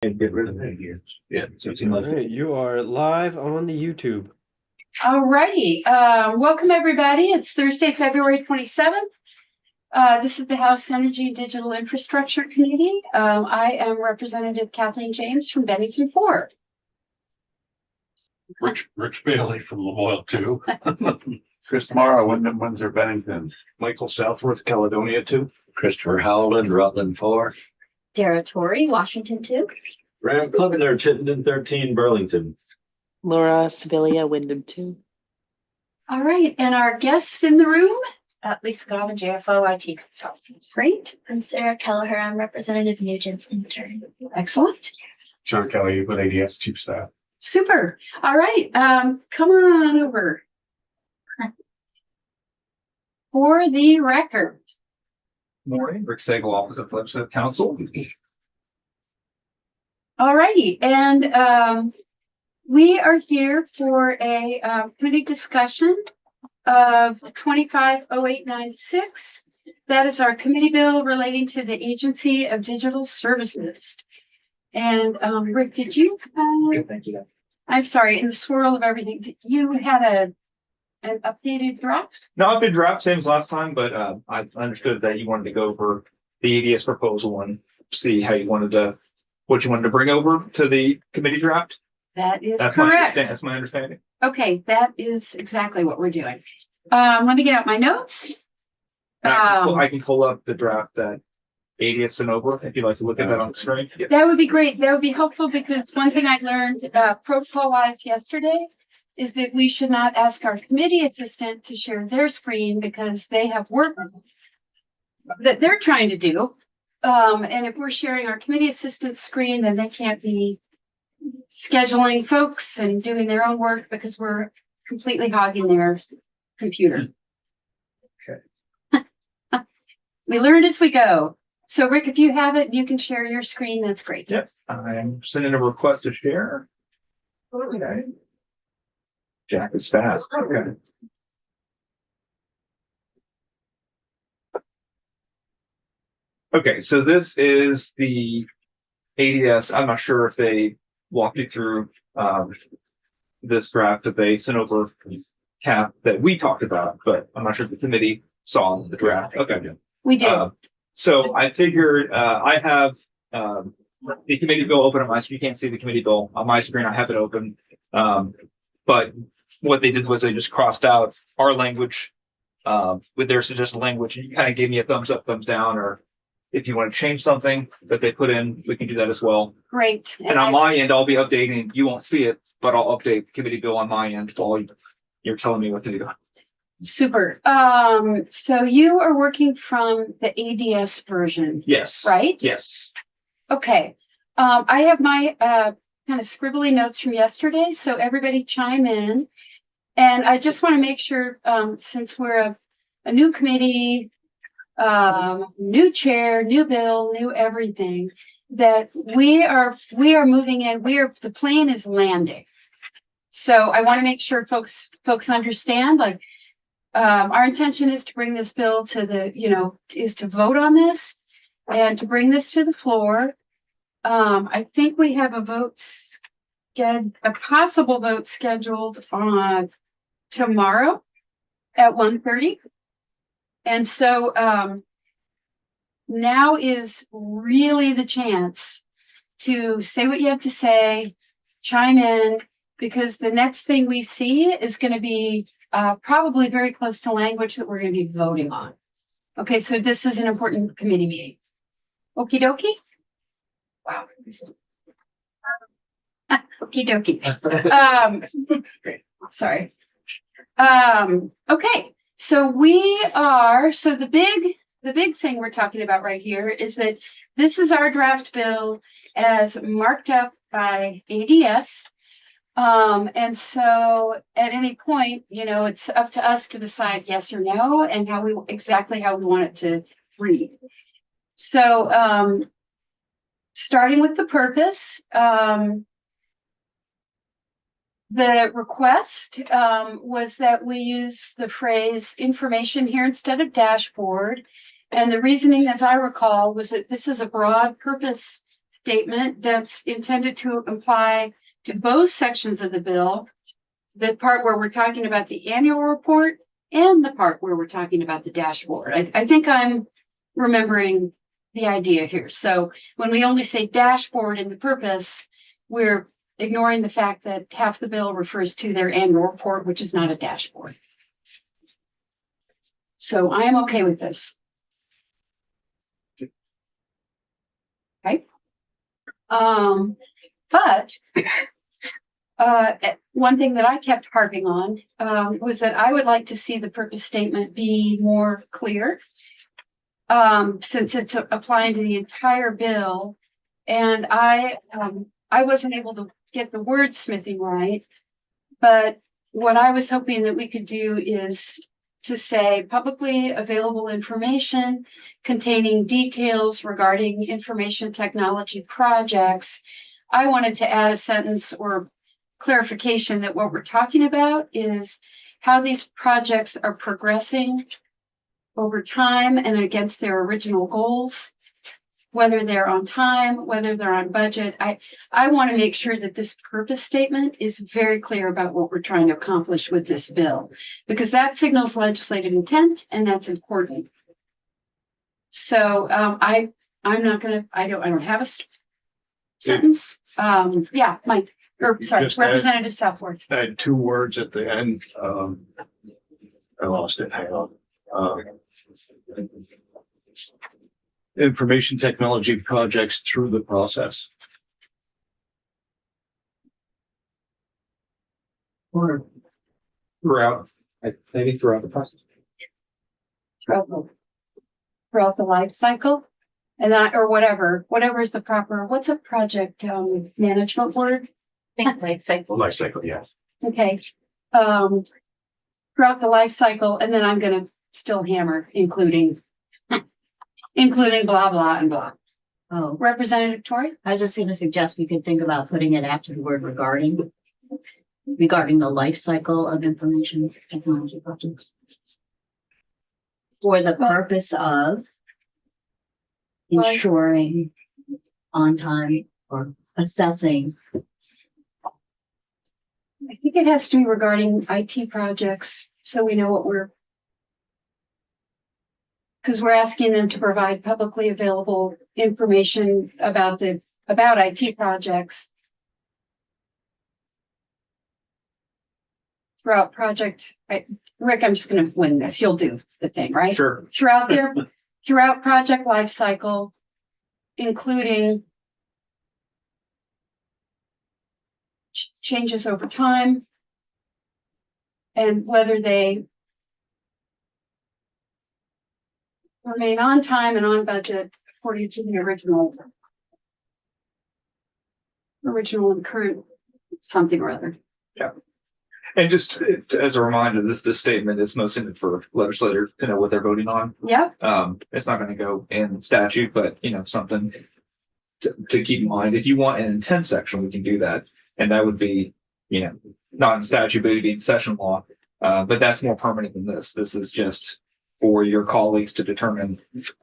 And get rid of that here. Yeah, so it's in All right, you are live on the YouTube. All righty. Welcome everybody. It's Thursday, February 27th. This is the House Energy Digital Infrastructure Committee. I am Representative Kathleen James from Bennington 4. Rich Bailey from Lamoille 2. Chris Morrow, Wyndham, Windsor, Bennington. Michael Southworth, Caledonia 2. Christopher Howland, Rutland 4. Dara Torrey, Washington 2. Graham Clevener, Chittenden 13, Burlington. Laura Sibilia, Wyndham 2. All right. And our guests in the room? Lisa Godwin, JFO IT Consultant. Great. I'm Sarah Kelleher. I'm Representative Nugent's intern. Excellent. John Kelly with ADS Chief Staff. Super. All right. Come on over. For the record. Morning, Rick Sagal, Office of Legislative Counsel. All righty. And we are here for a committee discussion of 250896. That is our committee bill relating to the Agency of Digital Services. And Rick, did you? Thank you. I'm sorry, in the swirl of everything, you had an updated draft? Not been dropped, same as last time, but I understood that you wanted to go over the ADS proposal and see how you wanted to, what you wanted to bring over to the committee draft. That is That's correct. That's my understanding. Okay, that is exactly what we're doing. Let me get out my notes. And I can pull up the draft that ADS sent over if you'd like to look at that on the screen. That would be great. That would be helpful because one thing I learned protocol-wise yesterday is that we should not ask our committee assistant to share their screen because they have work that they're trying to do. And if we're sharing our committee assistant's screen, then they can't be scheduling folks and doing their own work because we're completely hogging their computer. Okay. We learn as we go. So Rick, if you have it, you can share your screen. That's great. Yep, I'm sending a request to share. Okay. Jack is fast. Okay. Okay, so this is the ADS. I'm not sure if they walked you through this draft that they sent over cap that we talked about, but I'm not sure if the committee saw the draft. Okay. We did. So I figured I have the committee bill open on my screen. You can't see the committee bill on my screen. I have it open. But what they did was they just crossed out our language with their suggested language, and you kind of gave me a thumbs up, thumbs down, or if you want to change something that they put in, we can do that as well. Great. And on my end, I'll be updating. You won't see it, but I'll update the committee bill on my end while you're telling me what to do. Super. So you are working from the ADS version. Yes. Right? Yes. Okay. I have my kind of scribbly notes from yesterday, so everybody chime in. And I just want to make sure, since we're a new committee, new chair, new bill, new everything, that we are moving in. The plane is landing. So I want to make sure folks understand, like, our intention is to bring this bill to is to vote on this and to bring this to the floor. I think we have a possible vote scheduled on tomorrow at 1:30. And so now is really the chance to say what you have to say, chime in, because the next thing we see is going to be probably very close to language that we're going to be voting on. Okay, so this is an important committee meeting. Okie dokie. Wow. Okie dokie. Sorry. Okay, so the big thing we're talking about right here is that this is our draft bill as marked up by ADS. And so at any point, it's up to us to decide yes or no and exactly how we want it to read. So starting with the purpose, the request was that we use the phrase information here instead of dashboard. And the reasoning, as I recall, was that this is a broad purpose statement that's intended to apply to both sections of the bill. The part where we're talking about the annual report and the part where we're talking about the dashboard. I think I'm remembering the idea here. So when we only say dashboard in the purpose, we're ignoring the fact that half the bill refers to their annual report, which is not a dashboard. So I am okay with this. Okay. But one thing that I kept harping on was that I would like to see the purpose statement be more clear, since it's applying to the entire bill. And I wasn't able to get the wordsmithing right, but what I was hoping that we could do is to say publicly available information containing details regarding information technology projects. I wanted to add a sentence or clarification that what we're talking about is how these projects are progressing over time and against their original goals, whether they're on time, whether they're on budget. I want to make sure that this purpose statement is very clear about what we're trying to accomplish with this bill, because that signals legislative intent and that's important. So I'm not gonna, I don't have a sentence. Yeah, Mike, or sorry, Just add- Representative Southworth. Add 2 words at the end. I lost it. Hang on. Information technology projects through the process. Or throughout, maybe throughout the process. Throughout the life cycle, and then, or whatever is the proper, what's a project management word? Life cycle. Life cycle, yes. Okay. Throughout the life cycle, and then I'm gonna still hammer, including blah, blah, and blah. Oh, Representative Tory? I was just gonna suggest we could think about putting it after the word regarding the life cycle of information technology projects. For the Well- purpose of Well- ensuring on time or assessing. I think it has to be regarding IT projects, so we know what because we're asking them to provide publicly available information about IT projects throughout project. Rick, I'm just gonna win this. You'll do the thing, right? Sure. Throughout project life cycle, including changes over time and whether they remain on time and on budget according to the original and current something or other. And just as a reminder, this statement is most intended for legislators to know what they're voting on. Yep. It's not going to go in statute, but something to keep in mind. If you want an intent section, we can do that. And that would be, not in statute, but it'd be in session law. But that's more permanent than this. This is just for your colleagues to determine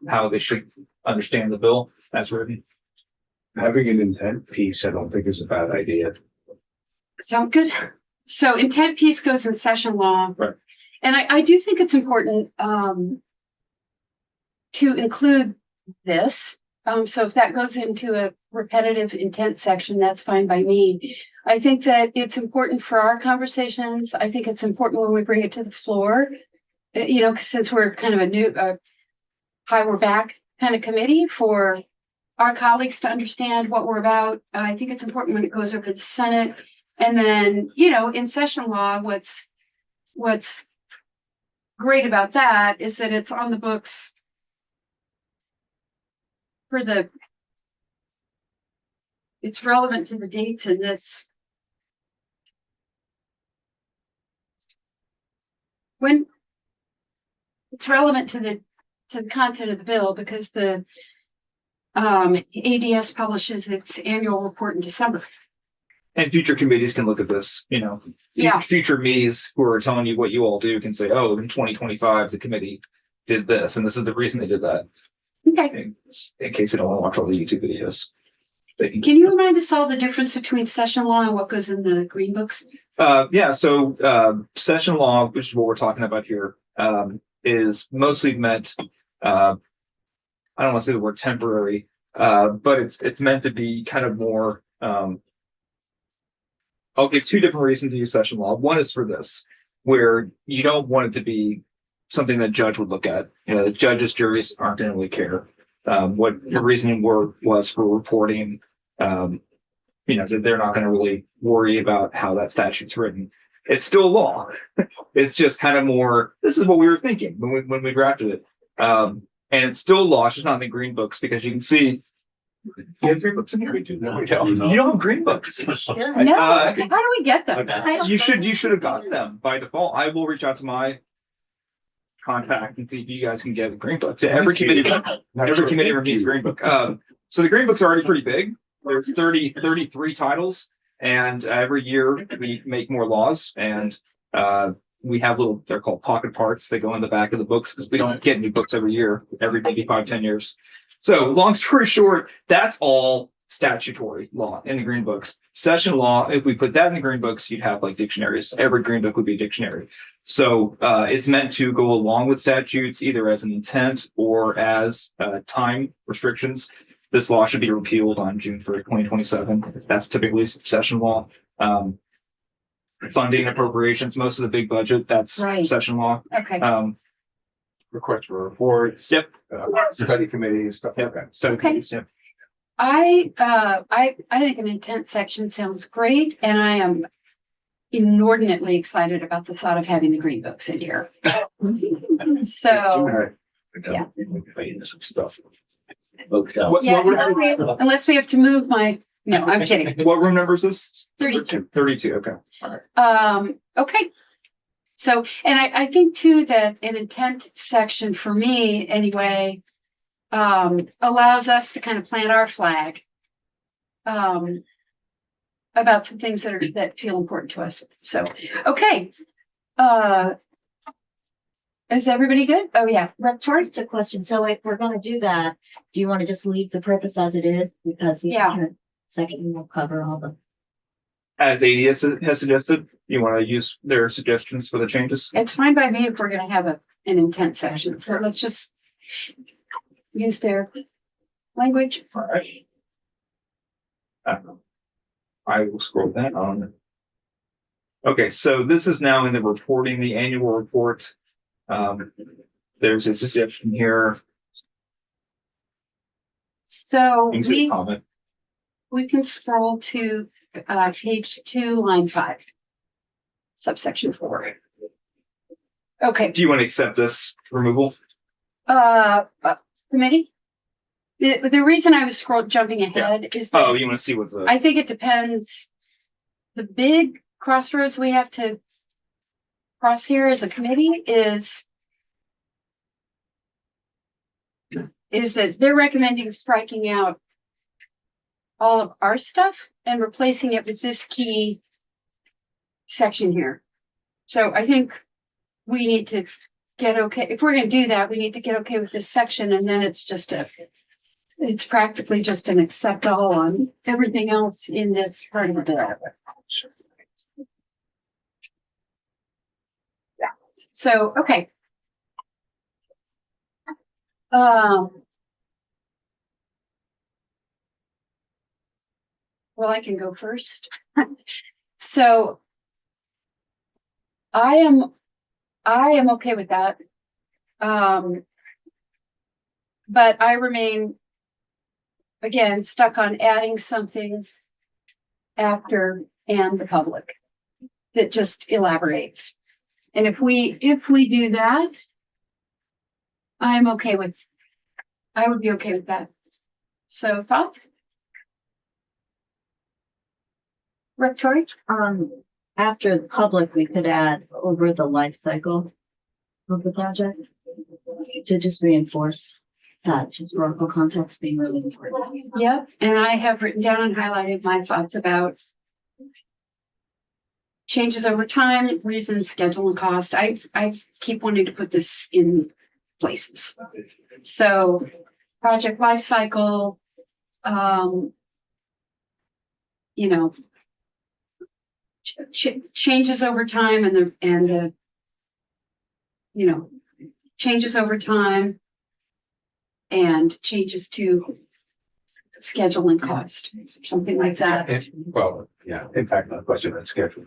how they should understand the bill as written. Having an intent piece, I don't think is a bad idea. Sounds good. So intent piece goes in session law. Right. And I do think it's important to include this. So if that goes into a repetitive intent section, that's fine by me. I think that it's important for our conversations. I think it's important when we bring it to the floor, 'cause since we're kind of a new, we're back kind of committee for our colleagues to understand what we're about. I think it's important when it goes over to the Senate. And then, in session law, what's great about that is that it's on the books it's relevant to the dates in this. When it's relevant to the content of the bill, because the ADS publishes its annual report in December. And future committees can look at this, Yeah. future me's who are telling you what you all do can say, oh, in 2025, the committee did this, and this is the reason they did that, Okay. in case they don't want to watch all the YouTube videos. they can. Can you remind us all the difference between session law and what goes in the green books? Yeah, so session law, which is what we're talking about here, is mostly meant, I don't want to say the word temporary, but it's meant to be kind of more, I'll give two different reasons to use session law. One is for this, where you don't want it to be something that judge would look at. You know, the judges, juries aren't going to really care. What your reasoning was for reporting, you know, that they're not going to really worry about how that statute's written. It's still law. It's just kind of more, this is what we were thinking when we drafted it. And it's still law, it's just not in the green books, because you can see, you have green books in here. No, You don't have green books. No, how do we get them? You should have gotten them by default. I will reach out to my contact and see if you guys can get a green book. To every committee reviews green book. So the green books are already pretty big. There's 33 titles, and every year we make more laws, and we have they're called pocket parts. They go in the back of the books because we don't get new books every year, every maybe 5-10 years. So long story short, that's all statutory law in the green books. Session law, if we put that in the green books, you'd have like dictionaries. Every green book would be a dictionary. So it's meant to go along with statutes, either as an intent or as time restrictions. This law should be repealed on June 1st, 2027. That's typically session law. Funding appropriations, most of the big budget, that's Right. session law. Okay, Request for reports. Yep. Study committees, stuff like that. So, Okay. yep. I think an intent section sounds great, and I am inordinately excited about the thought of having the green books in here. So, yeah. Some stuff. Bookshelf. What, yeah, what, unless we have to move no, I'm kidding. what room number is this? 32. 32, okay. All right. Okay. So, and I think too that an intent section for me anyway, allows us to kind of plant our flag, about some things that feel important to us. So, okay. Is everybody good? Oh, yeah. Rector? Just a question. So if we're gonna do that, do you want to just leave the purpose as it is? Because the Yeah. second will cover all the. As ADS has suggested, you want to use their suggestions for the changes? It's fine by me if we're gonna have an intent section. So let's just use their language. All right. I will scroll that on. Okay, so this is now in the reporting, the annual report. There's a suggestion here. So You can see a we comment. can scroll to page 2, line 5. Subsection 4. Okay, Do you want to accept this removal? committee? The reason I was jumping ahead is Oh, that you want to see what the, I think it depends. The big crossroads we have to cross here as a committee is that they're recommending striking out all of our stuff and replacing it with this key section here. So I think we need to get okay. If we're going to do that, we need to get okay with this section, and then it's practically just an accept all on everything else in this part of the bill. Yeah. So, okay. Well, I can go first. So I am okay with that. But I remain, again, stuck on adding something after "and the public" that just elaborates. And if we do that, I would be okay with that. So thoughts? Rectory? After the public, we could add over the life cycle of the project to just reinforce that historical context being really important. Yep, and I have written down and highlighted my thoughts about changes over time, reasons, schedule, and cost. I keep wanting to put this in places. So project life cycle, you know, changes over time and the, you know, changes over time and changes to schedule and cost, something like that. Well, yeah, impact on budget and schedule.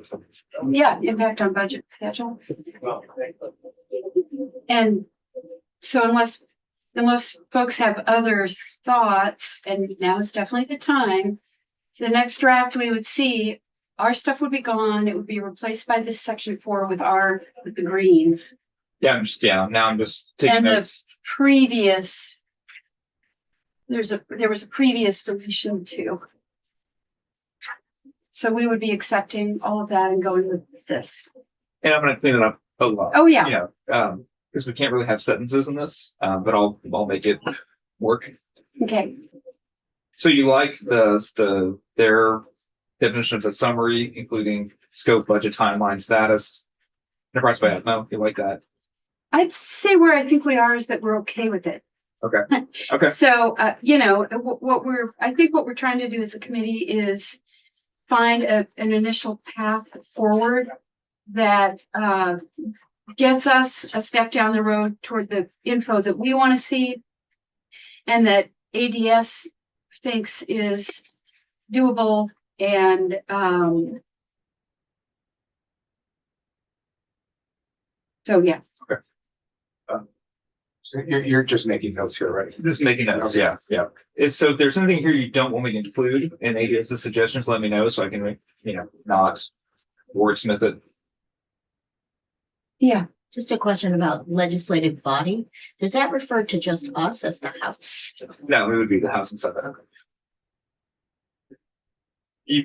Yeah, impact on budget schedule. And so unless folks have other thoughts, and now is definitely the time, the next draft we would see, our stuff would be gone. It would be replaced by this section 4 with the green. Yeah, now I'm just taking And the notes. previous, there was a previous deletion too. So we would be accepting all of that and going with this. And I'm gonna clean it up a lot. Oh, yeah. Because we can't really have sentences in this, but I'll make it work. Okay. So you like their definition of the summary, including scope, budget, timeline, status, enterprise by no, you like that? I'd say where I think we are is that we're okay with it. Okay. Okay. So, you know, I think what we're trying to do as a committee is find an initial path forward that gets us a step down the road toward the info that we want to see and that ADS thinks is doable and so yeah. So you're just making notes here, right? Just making notes, yeah. So if there's anything here you don't want me to include in ADS's suggestions, let me know so I can, not wordsmith it. Yeah. Just a question about legislative body. Does that refer to just us as the House? No, it would be the House and Senate.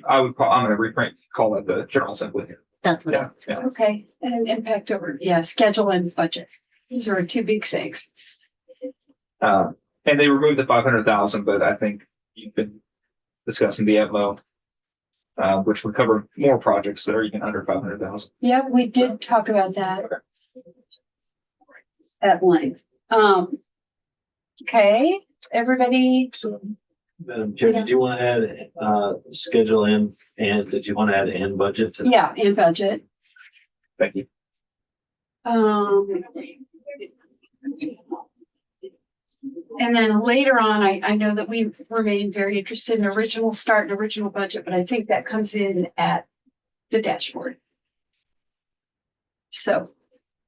I'm gonna reprint, call it the General Assembly. That's what Yeah, I. yeah. Okay. And impact over, schedule and budget. These are two big things. And they removed the 500,000, but I think you've been discussing the EVMO, which would cover more projects that are even under 500,000. Yeah, we did talk about that at length. Okay, everybody. So, Madam Chair, did you want to add, schedule and did you want to add and budget to? Yeah, and budget. Thank you. And then later on, I know that we remain very interested in original start and original budget, but I think that comes in at the dashboard. So,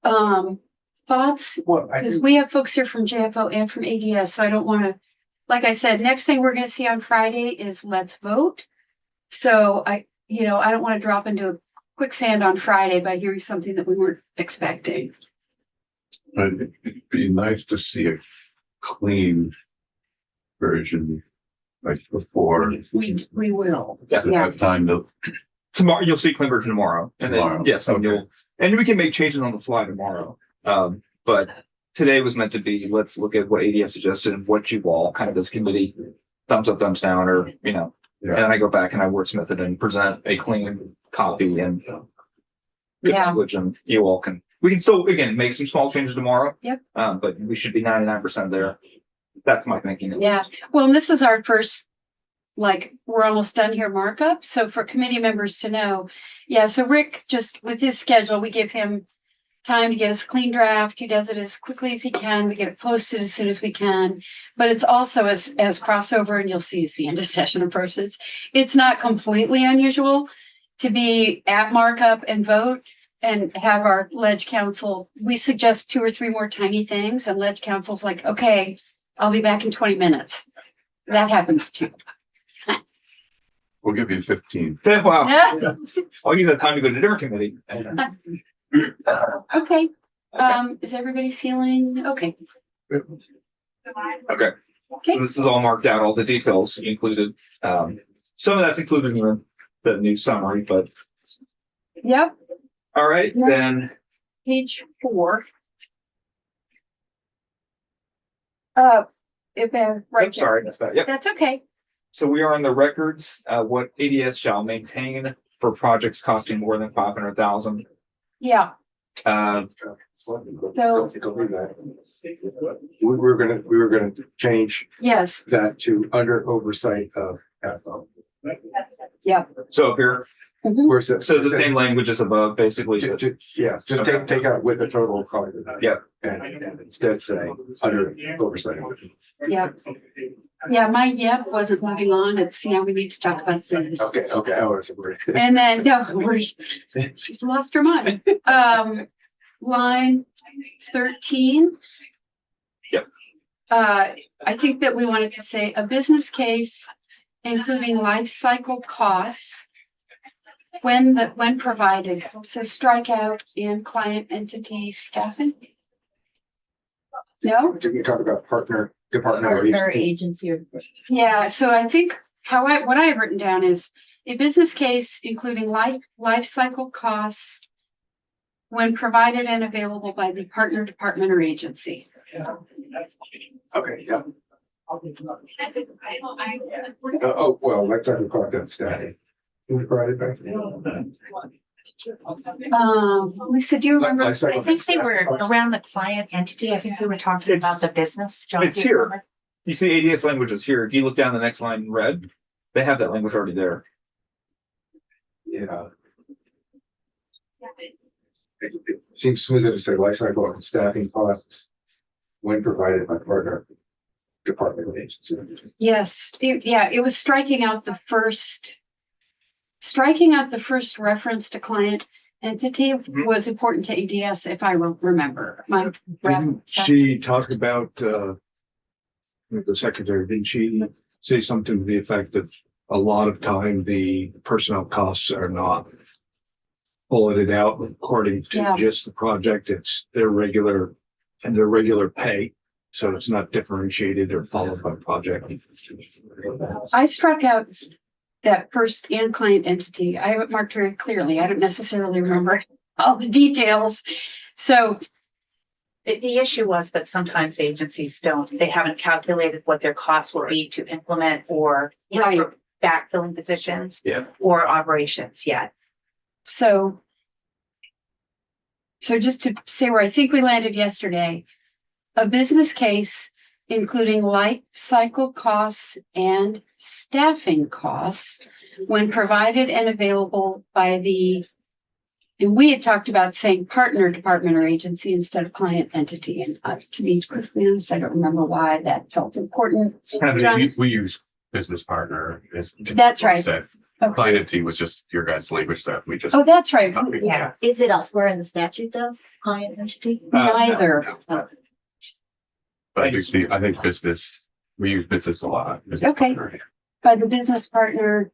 thoughts? Well, I Because think, we have folks here from JFO and from ADS, so I don't want to, like I said, next thing we're going to see on Friday is let's vote. So I don't want to drop into a quicksand on Friday by hearing something that we weren't expecting. It'd be nice to see a clean version like before. We will. Yeah. To have time to, Tomorrow, you'll see Climber tomorrow. And then, Tomorrow. yes, and Okay. and we can make changes on the fly tomorrow. But today was meant to be, let's look at what ADS suggested and what you all kind of as a committee, thumbs up, thumbs down, or, and then I go back and I wordsmith it and present a clean copy and good Yeah. language, and you all we can still, again, make some small changes tomorrow. Yep. But we should be 99% there. That's my thinking. Yeah. Well, and this is our first, we're almost done here markup. So for committee members to know, so Rick, just with his schedule, we give him time to get us a clean draft. He does it as quickly as he can. We get it posted as soon as we can. But it's also as crossover, and you'll see as the end of session approaches. It's not completely unusual to be at markup and vote and have our ledge council. We suggest 2 or 3 more tiny things, and ledge council's like, okay, I'll be back in 20 minutes. That happens too. we'll give you 15. Wow. I'll use that time to go to dinner committee. Okay. Is everybody feeling okay? Okay. Okay. So this is all marked out, all the details included. Some of that's included in the new summary, but Yep. all right, Yeah. then. Page 4. Right I'm there. sorry, I missed that. Yep. That's okay. So we are on the records, what ADS shall maintain for projects costing more than 500,000. Yeah. So, we were gonna change yes. that to under oversight of FO. Yep. So up here, Where's that? so the same language is above, basically. Yeah, just take out with the total color. Yep. And instead say under oversight. Yep. Yeah, my yep wasn't moving on. It's, yeah, we need to talk about this. Okay, I was worried. And then, no, she's lost her mind. Line 13. Yep. I think that we wanted to say a business case, including life cycle costs when provided. So strike out in client entity staffing. No? Did we talk about department or Partner, agency? agency, or Yeah, so I think what I have written down is a business case, including life cycle costs when provided and available by the partner, department, or agency. Okay, yeah. Oh, well, let's talk about that static. Can we provide it back? Lisa, do you remember? Life cycle I think they were costs. around the client entity. I think they were talking about It's- the business. John, It's do you here. remember? You see ADS language is here. If you look down the next line in red, they have that language already there. Yeah. It seems smoother to say life cycle and staffing costs when provided by partner, department, or agency. Yes, it was striking out the first reference to client entity was important to ADS, if I remember. She talked about, with the secretary, didn't she say something to the effect that a lot of time the personnel costs are not bulleted out according to Yeah. just the project, it's their regular pay. So it's not differentiated or followed by project. I struck out that first and client entity. I have it marked very clearly. I don't necessarily remember all the details. So, The issue was that sometimes agencies they haven't calculated what their costs will be to implement or, Right. for backfilling positions. Yeah. Or operations yet. so just to say where I think we landed yesterday, a business case including life cycle costs and staffing costs when provided and available by and we had talked about saying partner, department, or agency instead of client entity. And to be perfectly honest, I don't remember why that felt important. John? We use business partner as. That's right. Said. Okay. Client entity was just your guys' language that we just. Oh, that's right. copied. Yeah. is it elsewhere in the statute though? Client entity? Neither. But I think business, we use business a lot. Okay. By the business partner.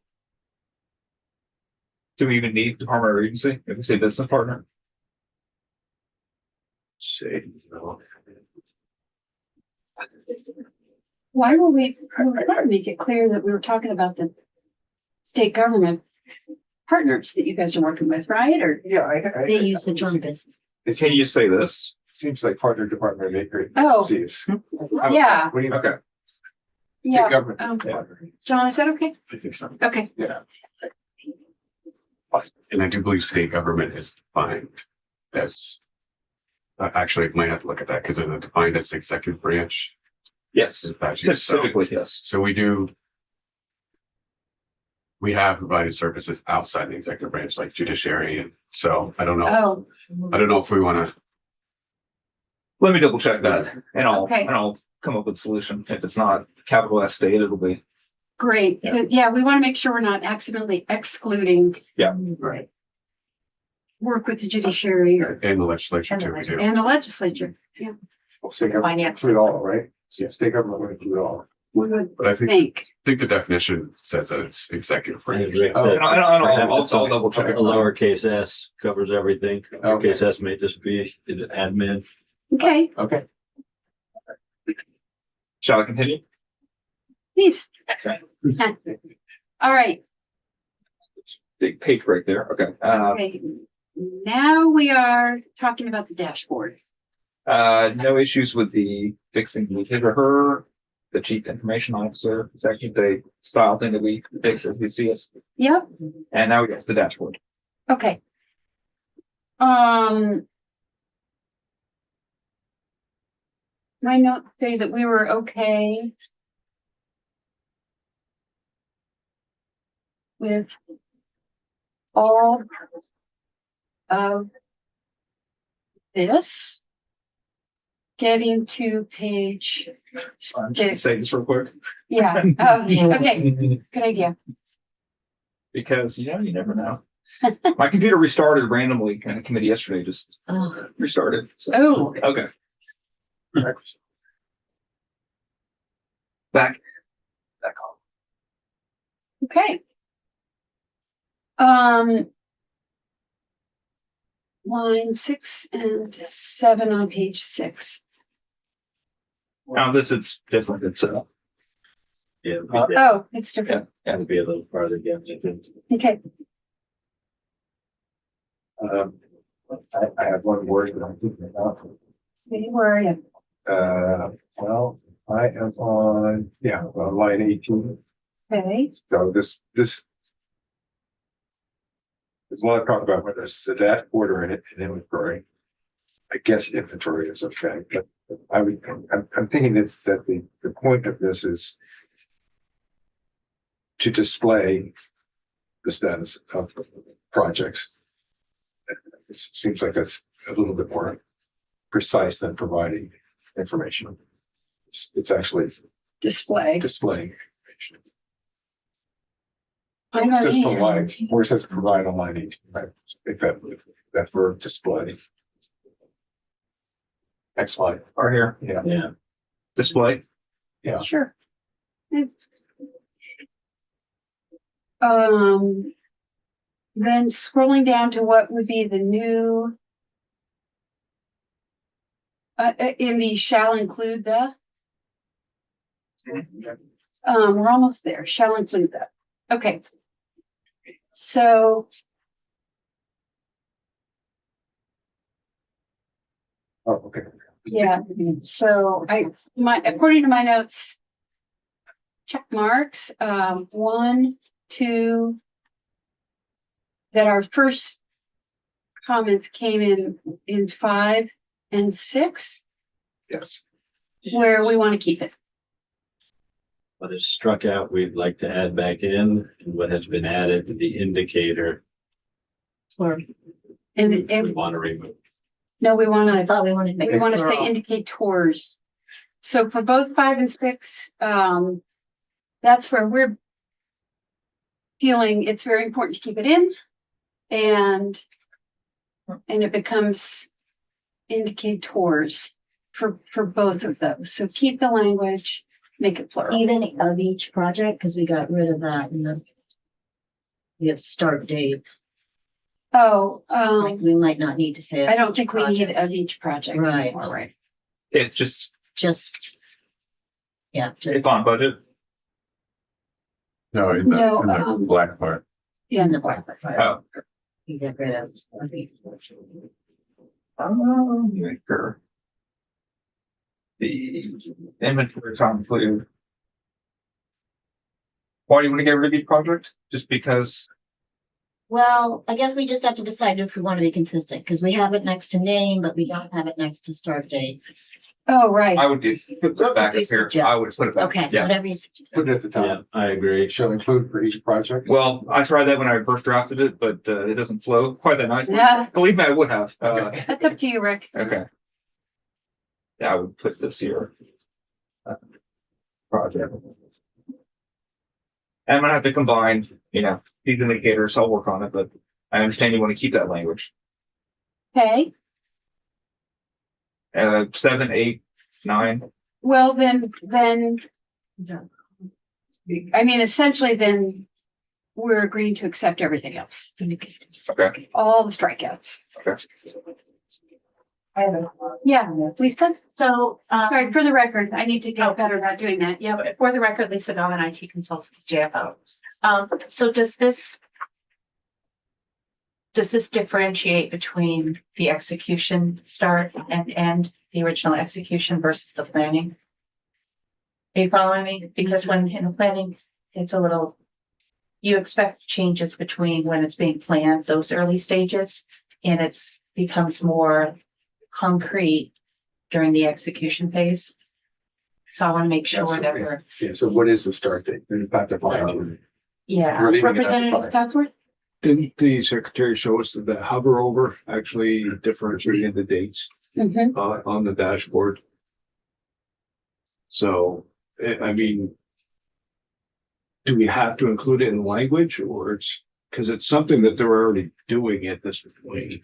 Do we even need department or agency? If we say business partner? Say, Why were we trying to make it clear that we were talking about the state government partners that you guys are working with, right? Or Yeah, They use the term business. It Can you say this? seems like partner, department, or Oh. agencies. yeah, What do you? Okay. yeah. Government. John, is that okay? I think so. Okay. Yeah. And I do believe state government is defined as, actually, I might have to look at that because it's defined as executive branch. Yes. Statute. So, Typically, yes. so we have provided services outside the executive branch, like judiciary. And so I don't know. Oh, I don't know if we want to. Let me double check that and Okay. I'll come up with a solution. If it's not capital S state, it'll be. great. Yeah. Yeah, we want to make sure we're not accidentally excluding. Yeah. Right. Work with the judiciary And the legislature too, we do. and the legislature. Yeah, Well, state government Finance. include all, right? Yeah, state government would include all. we would But I think think. the definition says that it's executive branch. Oh, And I'll double check. A lowercase s covers everything. Uppercase s may just be admin. Okay, Okay. Shall I continue? please. All right. Big page break there. Okay. Okay. Now we are talking about the dashboard. No issues with the fixing the hit or her, the chief information officer. It's actually the style thing that we fix as we see us. Yep. And now we get to the dashboard. Okay. My notes say that we were okay. with all of this. Getting to page I'm just gonna 6. say this real quick. Yeah, oh, okay, good idea. Because, you know, you never know. My computer restarted randomly in a committee yesterday, just Oh, restarted. So, Oh, okay. Back on. okay. Line 6 and 7 on page 6. Now this is different. It's Yeah, Oh, it's different. had to be a little farther down. I think. Okay, I have one word that I'm thinking about. where are you? Well, I am on, on line 18. Okay, So this is what I talked about, whether it's a dashboard or an inventory. I guess inventory is okay, but I'm thinking that the point of this is to display the status of projects. It seems like that's a little bit more precise than providing information. It's actually display. displaying information. I It know says you. provide, or it says provide on line 18, right? If that verb display. Next slide. are here. Yeah. Yeah, Display. Yeah. Sure. It's. Then scrolling down to what would be the new. In the shall include the. We're almost there. Shall include the. Okay. So. Oh, okay. Yeah, so according to my notes. Check marks, 1, 2. That our first comments came in 5 and 6, Yes. where we want to keep it. what is struck out, we'd like to add back in, and what has been added to the indicator, or And, we want to remove. no, we want I to, thought we wanted to make. we want to plural. say indicate tours. So for both 5 and 6, that's where we're feeling it's very important to keep it in. And it becomes indicate tours for both of those. So keep the language, make it plural. Even of each project, because we got rid of that in the. We have start date, Oh, like we might not need to say. I don't each think we need project. of each project. Right. anymore, right? It just, Just. Yeah, just it's on budget. No, No, in the black part. Yeah, in the black. Oh. You get rid of. of each. Maker. The inventory to include. Why do you want to get rid of each project? Just because? Well, I guess we just have to decide if we want to be consistent, because we have it next to name, but we don't have it next to start date. Oh, right. I would put it back up here. suggest? I would put it back. Okay, Yeah. whatever you suggest. Put it at the Yeah, top. I agree. Shall include for each project. Well, I tried that when I first drafted it, but it doesn't flow quite that nicely. Yeah. Believe me, I would have. That's up to you, Rick. Okay. Yeah, I would put this here. Project. And I'm gonna have to combine, these indicators. I'll work on it, but I understand you want to keep that language. Okay, 7, 8, 9. well, then, I mean, essentially, then we're agreeing to accept everything else. Okay. All the strikeouts. Okay. Yeah, Lisa? So, Sorry, for the record, I need to get better about doing that. Yeah. for the record, Lisa Govan, IT consultant, JFO. So does this differentiate between the execution start and end, the original execution versus the planning? Are you following me? Because when in the planning, it's a little, you expect changes between when it's being planned, those early stages, and it's becomes more concrete during the execution phase. So I want to make sure that we're, Yeah, so what is the start date? In fact, Yeah, We're leaving it at Representative 5. Southworth? Didn't the secretary show us that hover over actually differentiated the dates Mm-hmm. on the dashboard? So, I mean, do we have to include it in language or it's, because it's something that they're already doing at this point?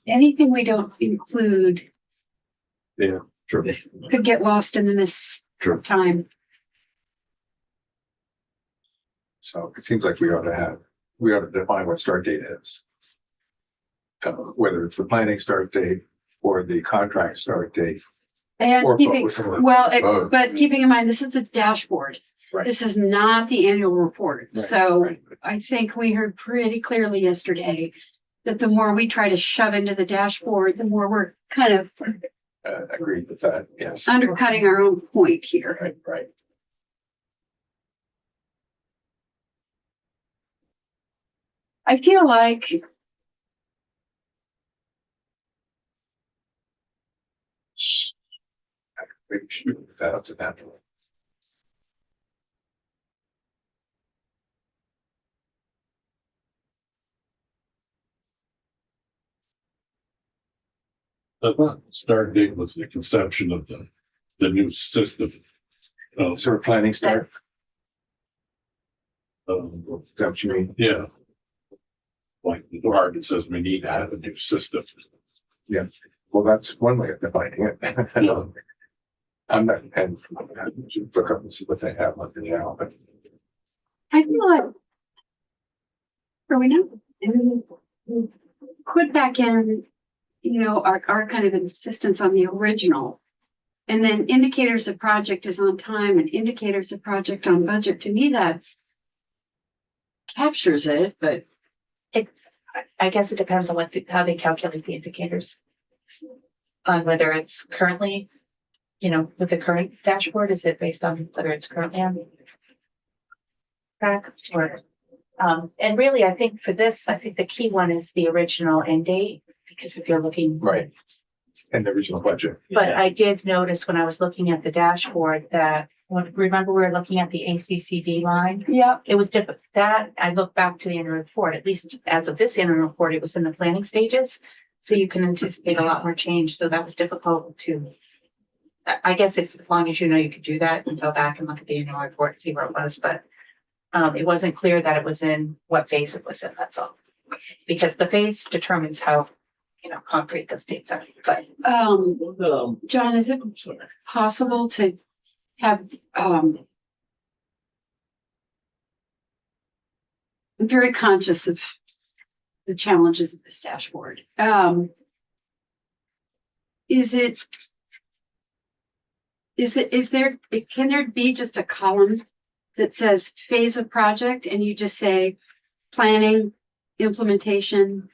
Anything we don't include Yeah, sure. could get lost in the mist Sure. of time. So it seems like we ought to define what start date is. Whether it's the planning start date or the contract start date. And Or keeping, both. well, but keeping in mind, this is the dashboard. Right. This is not the annual report. Right, So right. I think we heard pretty clearly yesterday that the more we try to shove into the dashboard, the more we're kind of Agreed with that, yes. undercutting our own point here. Right, right. I feel like Maybe we should move that up to that. I thought start date was the conception of the new system. Sort of planning start, Um, is that what you mean? yeah. Like the department says, we need to have a new system. Well, that's one way of defining it. I'm not, and I should look up and see what they have on there now, but I feel like are we not put back in, our kind of insistence on the original. And then indicators of project is on time and indicators of project on budget. To me, that captures it, but I guess it depends on how they calculate the indicators. On whether it's currently, with the current dashboard, is it based on whether it's currently on track or, and really, I think for this, I think the key one is the original end date, because if you're looking. right. And the original budget. But I did notice when I was looking at the dashboard that, remember we were looking at the ACCD line? yeah, It was different. That, I look back to the annual report, at least as of this annual report, it was in the planning stages. So you can anticipate a lot more change. So that was difficult to, I guess as long as you could do that and go back and look at the annual report and see where it was, but it wasn't clear that it was in what phase it was in, that's all. Because the phase determines how, concrete those dates are, but. John, is it possible to have, I'm very conscious of the challenges of this dashboard. Can there be just a column that says phase of project and you just say planning, implementation?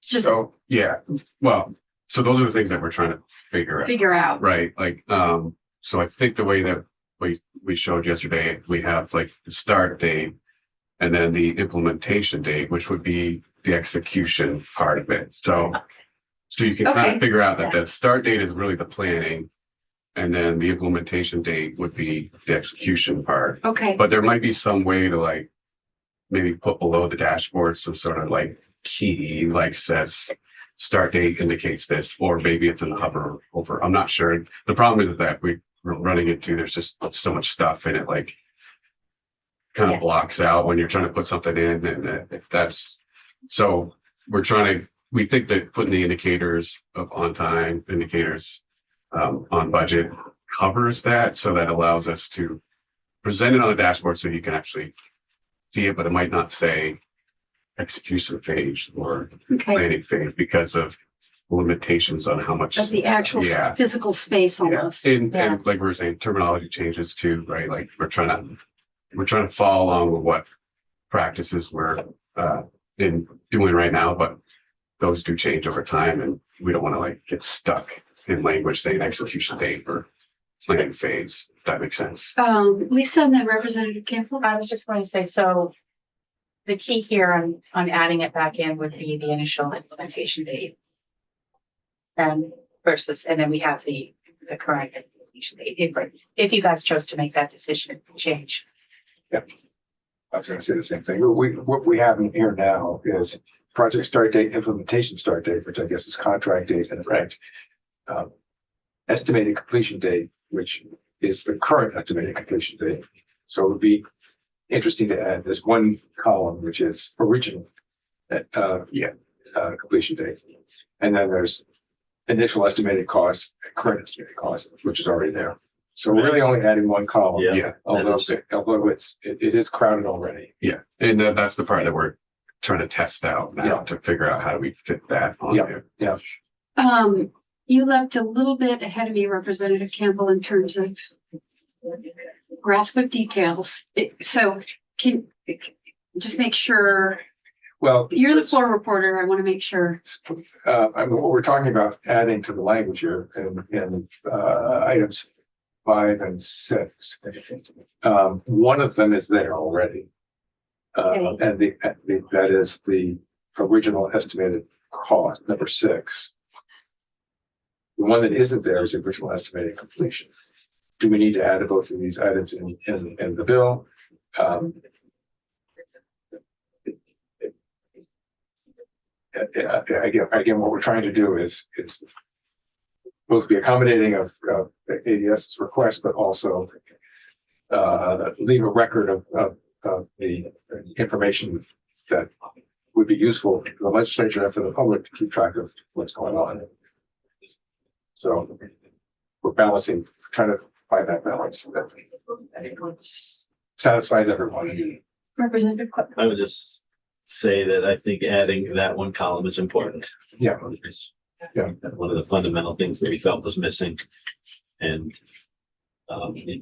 Just So, yeah, well, so those are the things that we're trying to figure out. Right, like, so I think the way that we showed yesterday, we have like the start date and then the implementation date, which would be the execution part of it. So you can kind Okay. of figure out that the start date is really the planning. And then the implementation date would be the execution part. Okay, But there might be some way to like maybe put below the dashboard some sort of like key, like says start date indicates this, or maybe it's in the hover over. I'm not sure. The problem is that we're running into, there's just so much stuff in it, like kind of blocks out when you're trying to put something in, and if that's, so we think that putting the indicators of on time, indicators on budget covers that, so that allows us to present it on the dashboard so you can actually see it, but it might not say execution phase or okay. planning phase because of limitations on how much. Of the actual Yeah. physical space almost. And Yeah. like we were saying, terminology changes too, right? Like we're trying to follow along with what practices we're in doing right now, but those do change over time, and we don't want to like get stuck in language saying execution date or planning phase, if that makes sense. Lisa and then Representative Campbell. I was just going to say, so the key here on adding it back in would be the initial implementation date. And then we have the current implementation date, if you guys chose to make that decision change. I was gonna say the same thing. What we have in here now is project start date, implementation start date, which I guess is contract date and effect. Estimated completion date, which is the current estimated completion date. So it would be interesting to add this one column, which is original, completion date. And then there's initial estimated cost, current estimated cost, which is already there. So we're really only adding one column. Yeah. Although it is crowded already. Yeah, and that's the part that we're trying to test out now to figure out how do we fit that on there. Yeah. You left a little bit ahead of me, Representative Campbell, in terms of grasp of details. So can just make sure, Well, you're the floor reporter. I want to make sure. I mean, what we're talking about adding to the language here in items 5 and 6. One of them is there already. Okay. And that is the original estimated cost, number 6. The one that isn't there is the original estimated completion. Do we need to add both of these items in the bill? Again, what we're trying to do is both be accommodating of ADS's request, but also leave a record of the information that would be useful for the legislature and for the public to keep track of what's going on. So we're balancing, trying to find that balance that satisfies everyone. Representative Cook. I would just say that I think adding that one column is important. Yeah. It's Yeah. one of the fundamental things that we felt was missing. And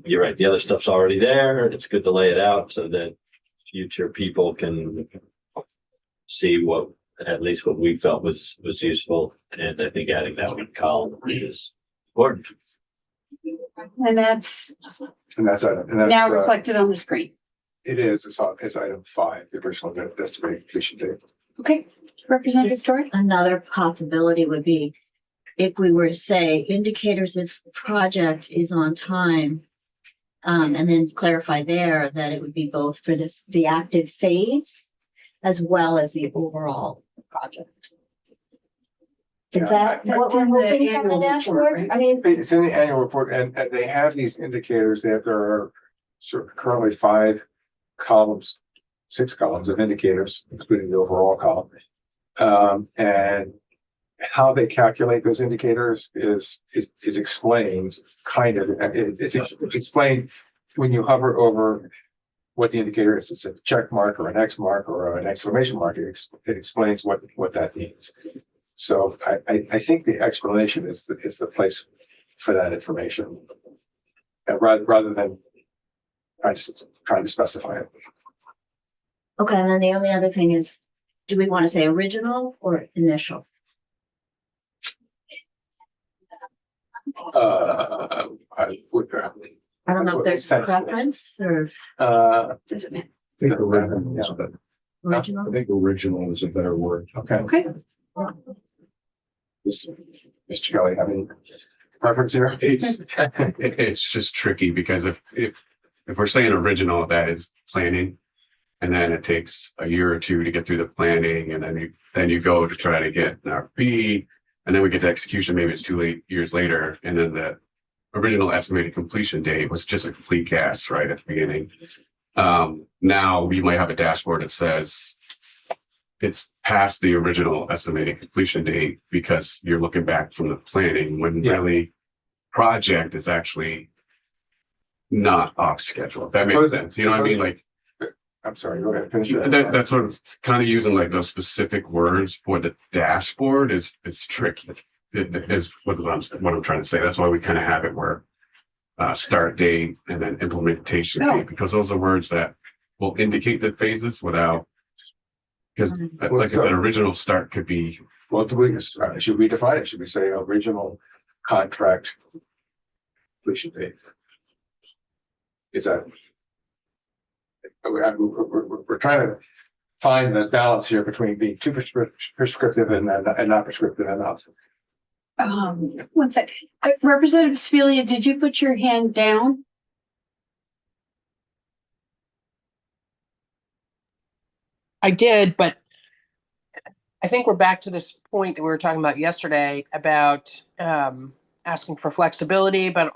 you're right, the other stuff's already there. It's good to lay it out so that future people can see what, at least what we felt was useful. And I think adding that one column is important. And that's And now reflected on the screen. it is, it's item 5, the original estimated completion date. Okay, Representative Story. Another possibility would be if we were to say indicators if project is on time. And then clarify there that it would be both for the active phase as well as the overall project. Is that Yeah, what we're in the hoping from annual the report, dashboard? right? I mean, It's in the annual report, and they have these indicators that there are currently 5 columns, 6 columns of indicators, including the overall column. And how they calculate those indicators is explained kind of, it's explained when you hover over what the indicator is. It's a check mark or an X mark or an exclamation mark. It explains what that means. So I think the explanation is the place for that information, rather than trying to specify it. okay, and then the only other thing is, do we want to say original or initial? I would. I don't know if there's a Sensible. preference or Does it matter? I think original is better. original. I think original is a better word. Okay. Okay. Mr. Kelly, have any preference here? It's just tricky because if we're saying original, that is planning. And then it takes a year or 2 to get through the planning, and then you go to try to get an RFP, and then we get to execution, maybe it's 2 years later, and then the original estimated completion date was just a complete guess right at the beginning. Now we might have a dashboard that says it's past the original estimated completion date because you're looking back from the planning when really project is actually not off schedule. If that makes sense. You know what I mean? Like, I'm sorry, go ahead. Finish that's sort of kind of using like those specific words for the dashboard is tricky. It is what I'm trying to say. That's why we kind of have it where start date and then implementation date, because those are words that will indicate the phases without, because like I said, original start could be. Well, should we define it? Should we say original contract completion date? Is that? We're trying to find the balance here between being too prescriptive and not prescriptive enough. 1 sec. Representative Spelia, did you put your hand down? I did, but I think we're back to this point that we were talking about yesterday about asking for flexibility, but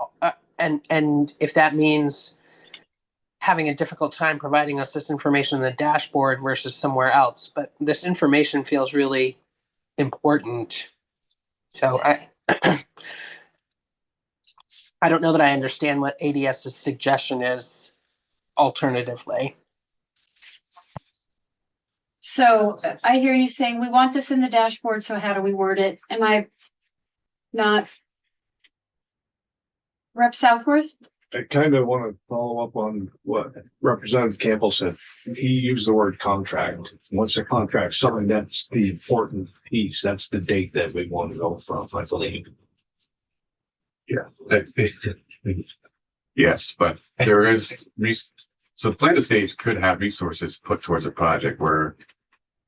and if that means having a difficult time providing us this information in the dashboard versus somewhere else. But this information feels really important. So I don't know that I understand what ADS's suggestion is alternatively. So I hear you saying we want this in the dashboard, so how do we word it? Am I not Rep Southworth? I kind of want to follow up on what Representative Campbell said. He used the word contract. Once a contract signed, that's the important piece. That's the date that we want to go from, I believe. Yeah. Yes, but there is, so the plan of stage could have resources put towards a project where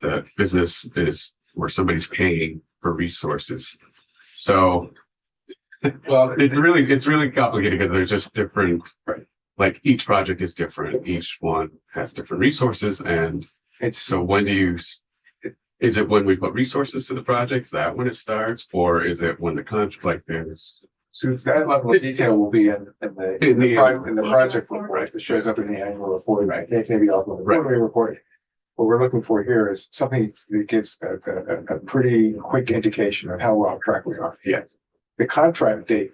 the business is, where somebody's paying for resources. So, well, it's really complicated because they're just different, right? Like each project is different. Each one has different resources. And so when do you, is it when we put resources to the project? Is that when it starts? Or is it when the contract, like there's, So that level of detail will be in the project report that shows up in the annual report, right? Maybe also the quarterly report. What we're looking for here is something that gives a pretty quick indication of how well on track we are. yes. The contract date,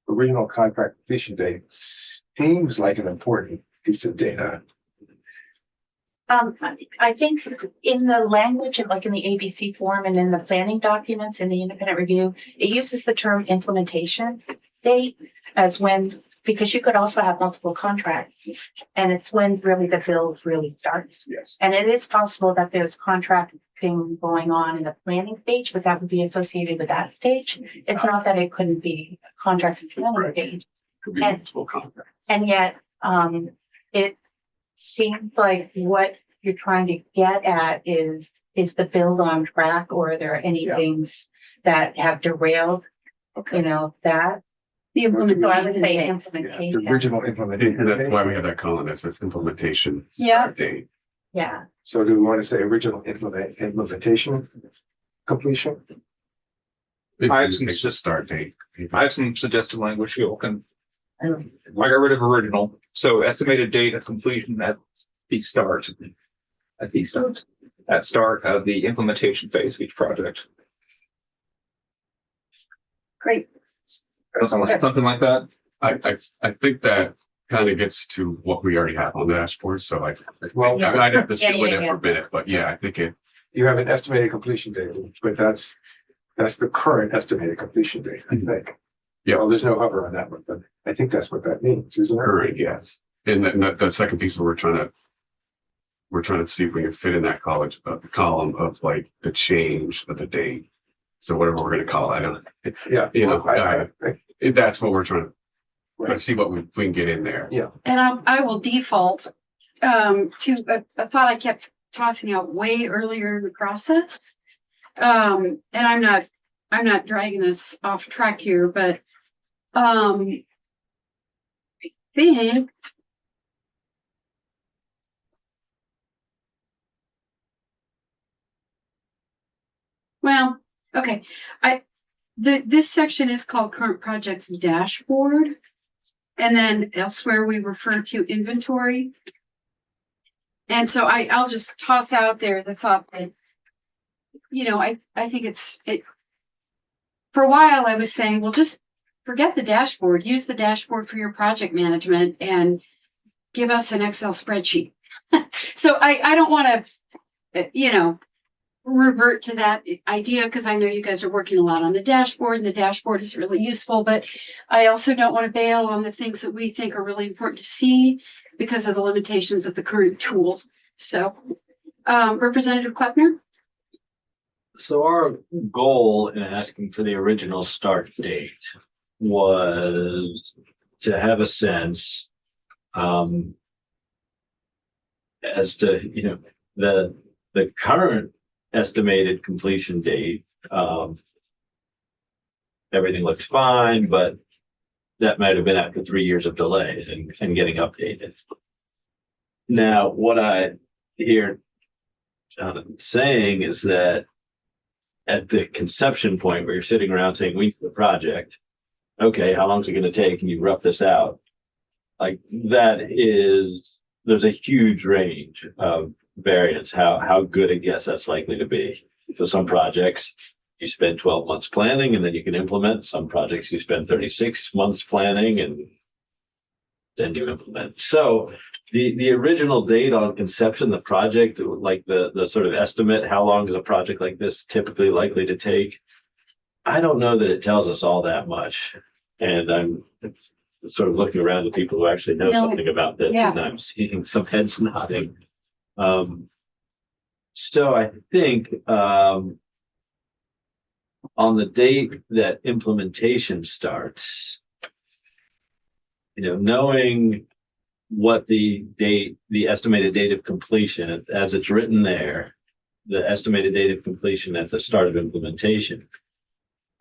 original contract completion date seems like an important piece of data. I think in the language, like in the ABC form and in the planning documents in the independent review, it uses the term implementation date as when, because you could also have multiple contracts, and it's when really the build really starts. Yes. And it is possible that there's contracting going on in the planning stage, but that would be associated with that stage. It's not that it couldn't be a contract planning stage. Could be multiple contracts. And yet, it seems like what you're trying to get at is the build on track, or are there any things that have derailed, that? The So I would implementation say phase. implementation. The original implementation. And that's why we have that column that says implementation Yeah. start date. Yeah. So do we want to say original implementation completion? It's just start date. I have some suggested language you can. I got rid of original, so estimated date of completion at the start. At start of the implementation phase of each project. Great. Something like that. I think that kind of gets to what we already have on the dashboard. So I'd have to see what it for a minute, but yeah, I think it. You have an estimated completion date, but that's the current estimated completion date, I think. Yeah. Well, there's no hover on that one, but I think that's what that means, isn't it? Current, yes. And the second piece that we're trying to see if we can fit in that column of like the change of the date. So whatever we're going to call it, I don't. Yeah. That's what we're trying to see what we can get in there. Yeah. And I will default to a thought I kept tossing out way earlier in the process. And I'm not dragging us off track here, but I think okay. This section is called current projects dashboard. And then elsewhere we refer to inventory. And so I'll just toss out there the thought that, I think it for a while I was saying, well, just forget the dashboard, use the dashboard for your project management and give us an Excel spreadsheet. So I don't want to, revert to that idea, because I know you guys are working a lot on the dashboard and the dashboard is really useful, but I also don't want to bail on the things that we think are really important to see because of the limitations of the current tool. So Representative Kleppner? So our goal in asking for the original start date was to have a sense as to, the current estimated completion date. Everything looks fine, but that might have been after 3 years of delay and getting updated. Now, what I hear Jonathan saying is that at the conception point where you're sitting around saying, we need the project, okay, how long is it going to take? And you rough this out. Like there's a huge range of variance, how good a guess that's likely to be. So some projects you spend 12 months planning and then you can implement. Some projects you spend 36 months planning and then you implement. So the original date on conception, the project, like the sort of estimate, how long is a project like this typically likely to take? I don't know that it tells us all that much. And I'm sort of looking around at people who actually know something about this, yeah. and I'm seeing some heads nodding. So I think on the date that implementation starts, knowing what the estimated date of completion, as it's written there, the estimated date of completion at the start of implementation,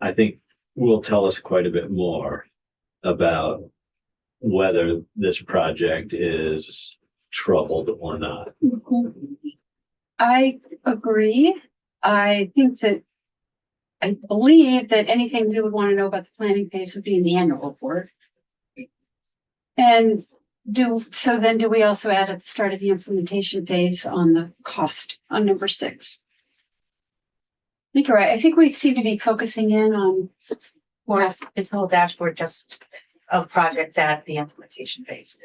I think will tell us quite a bit more about whether this project is troubled or not. I agree. I believe that anything we would want to know about the planning phase would be in the annual report. And do we also add at the start of the implementation phase on the cost on number 6? I think you're right. I think we seem to be focusing in on. Or is the whole dashboard just of projects at the implementation phase?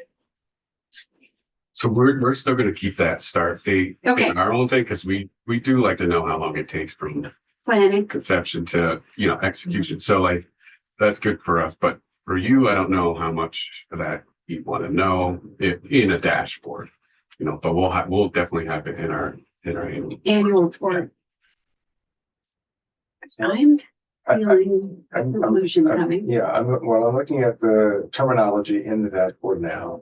So we're still gonna keep that start date Okay. in our own thing, because we do like to know how long it takes from Planning. conception to, execution. So like, that's good for us, but for you, I don't know how much of that you want to know in a dashboard, but we'll definitely have it in our Annual report. I'm feeling a conclusion coming. Yeah, I'm looking at the terminology in the dashboard now.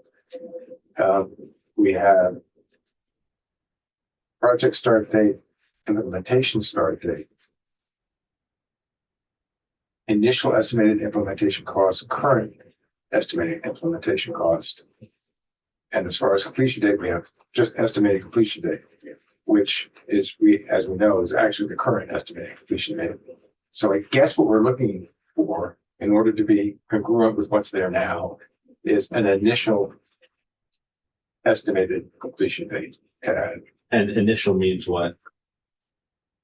We have project start date, implementation start date, initial estimated implementation cost, current estimated implementation cost. And as far as completion date, we have just estimated completion date, which is, as we know, is actually the current estimated completion date. So I guess what we're looking for in order to be congruent with what's there now is an initial estimated completion date. And initial means what?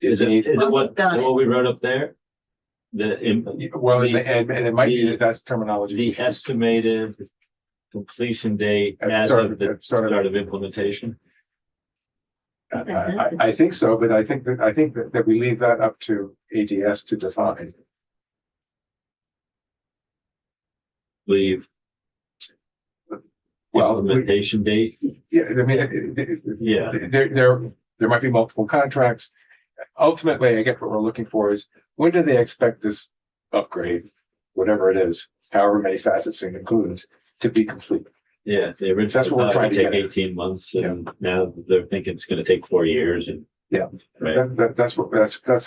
Is It- it Well, what, we've got it. what we wrote up there? Well, and it might be that that's terminology. The estimated completion date At as start- of the at start of- start of implementation. I think so, but I think that we leave that up to ADS to define. Leave Well, implementation date. yeah, I mean, Yeah. there might be multiple contracts. Ultimately, I guess what we're looking for is when do they expect this upgrade, whatever it is, however many facets it includes, to be complete? Yeah, they originally That's what we're thought it trying would to take get at. 18 months, and now they're thinking it's going to take 4 years. And Yeah. right. That's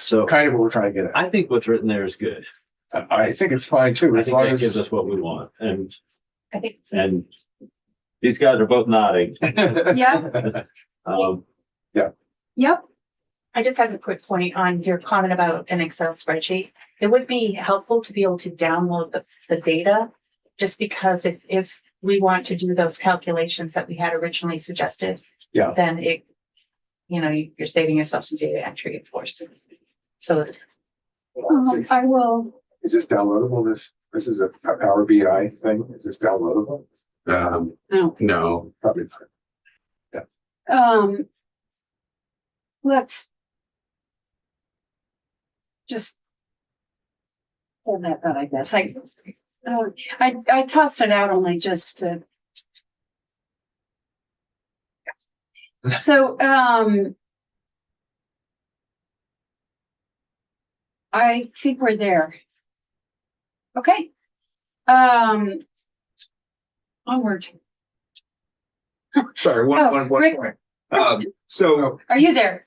So- kind of what we're trying to get at. I think what's written there is good. I think it's fine too, I as think long that gives as. us what we want, and I think these guys are both nodding. Yeah. Um, Yep. I just have a quick point on your comment about an Excel spreadsheet. It would be helpful to be able to download the data, just because if we want to do those calculations that we had originally suggested. Yeah. Then you're saving yourself some data entry, of course. So I will. Is this downloadable? This is a Power BI thing. Is this downloadable? No. Probably not. Let's just hold that thought, I guess. I tossed it out only just to. So, I think we're there. Okay. Onward. Sorry, Oh, one Rick. point. So Are you there?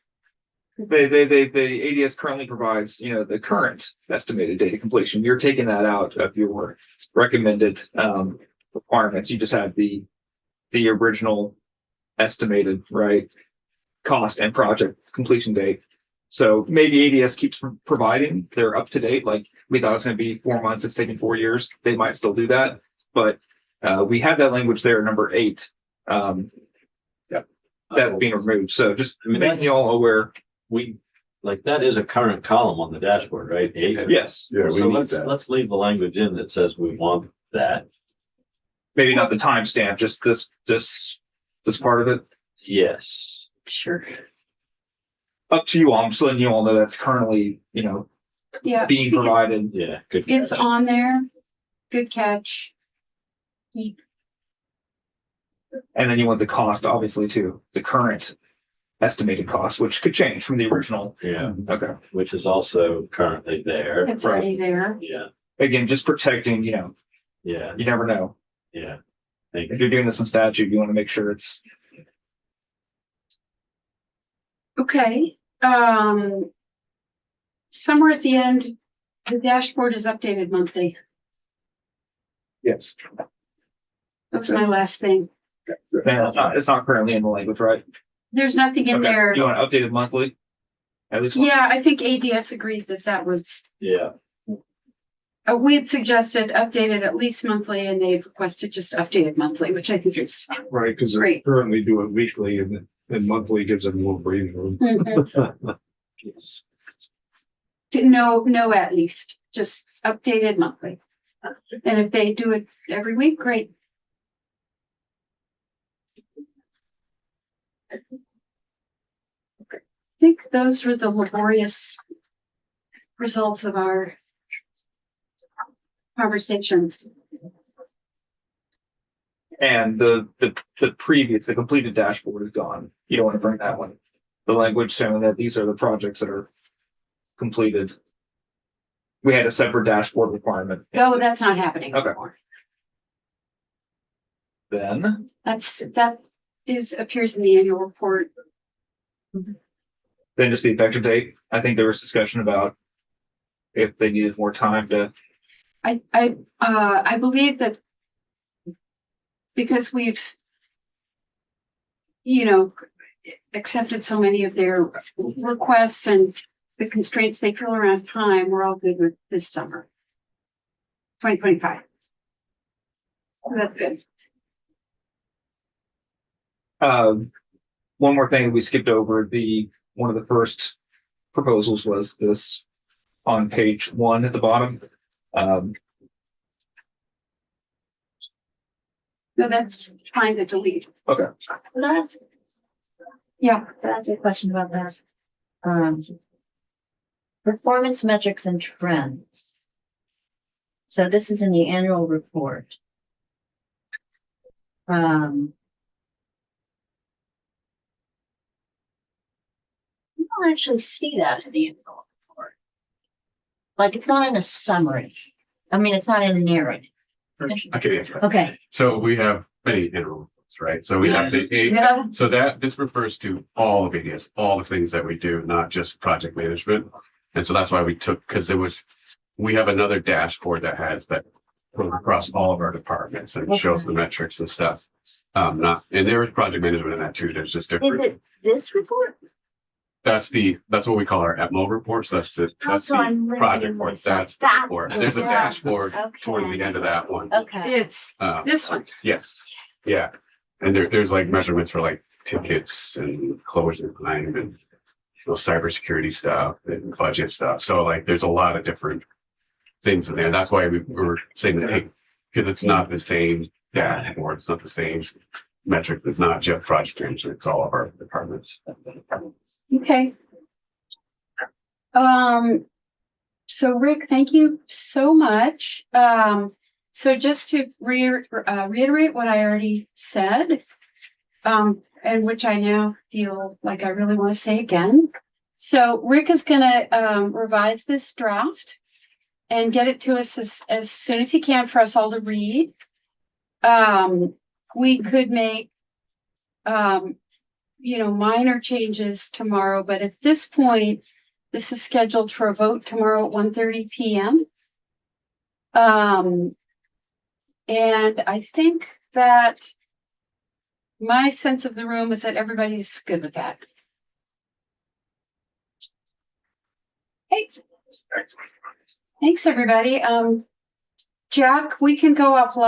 the ADS currently provides, the current estimated data completion. You're taking that out of your recommended requirements. You just have the original estimated, right? cost and project completion date. So maybe ADS keeps providing, they're up to date, like we thought it was gonna be 4 months, it's taking 4 years, they might still do that, but we have that language there, number 8. That's being removed, so just I mean, making that's- you all aware. We, like, that is a current column on the dashboard, right? 8? Yes, Yeah, we So need let's, that. let's leave the language in that says we want that. maybe not the timestamp, just this part of it. Yes. Sure. Up to you all, I'm just letting you all know that's currently, Yeah, being provided. Yeah, good. it's catch. on there. Good catch. And then you want the cost, obviously, too, the current estimated cost, which could change from the original. Yeah, Okay. which is also currently there. It's already there. Yeah, Again, just protecting, yeah, you never know. yeah. Thank If you. you're doing this in statute, you want to make sure it's, Okay, somewhere at the end, the dashboard is updated monthly. yes. That's my last thing. And it's not currently in the language, right? There's nothing in Okay. there. You want it updated monthly? At least. once? Yeah, I think ADS agreed that that was, Yeah, we had suggested updated at least monthly and they've requested just updated monthly, which I think is Right, because they Great. currently do it weekly and monthly gives them more breathing room. yes. no, at least just updated monthly. And if they do it every week, great. I think those were the laborious results of our conversations. And the previous, the completed dashboard is gone. You don't want to bring that one. The language showing that these are the projects that are completed. We had a separate dashboard requirement. No, that's not happening Okay. anymore. Then, That appears in the annual report. then just the effective date. I think there was discussion about if they needed more time to, I believe that because we've, accepted so many of their requests and the constraints they feel around time, we're all good with this summer. 2025. That's good. one more thing we skipped over, one of the first proposals was this on page 1 at the bottom. No, that's fine to delete. Okay. Could I ask, Yeah, could I ask a question about that? Performance metrics and trends. So this is in the annual report. You don't actually see that in the annual report. Like, it's not in a summary. I mean, it's not in a narrative. I can answer that. Okay, So we have many interim reports, right? So we have the yeah, so this refers to all of ADS, all the things that we do, not just project management. And so that's why because we have another dashboard that has that goes across all of our departments and shows the metrics and stuff. And there is project management in that too. There's just is different. it this report? That's what we call our EPMO reports. That's the So I'm looking project at report. myself. That's the That report. And there's a one. dashboard toward Okay. the end of that one. Okay, it's this one. Yes, yeah. And there's like measurements for like tickets and closure time and cybersecurity stuff and budget stuff. So like there's a lot of different things in there. That's why we were saying to take, because it's not the same dashboard, it's not the same metric, it's not just project management, it's all of our departments. Okay. So Rick, thank you so much. So just to reiterate what I already said, and which I now feel like I really want to say again. So Rick is gonna revise this draft and get it to us as soon as he can for us all to read. We could make minor changes tomorrow, but at this point, this is scheduled for a vote tomorrow at 1:30 p.m. And I think that my sense of the room is that everybody's good with that. right. Thanks, everybody. Jack, we can go up live.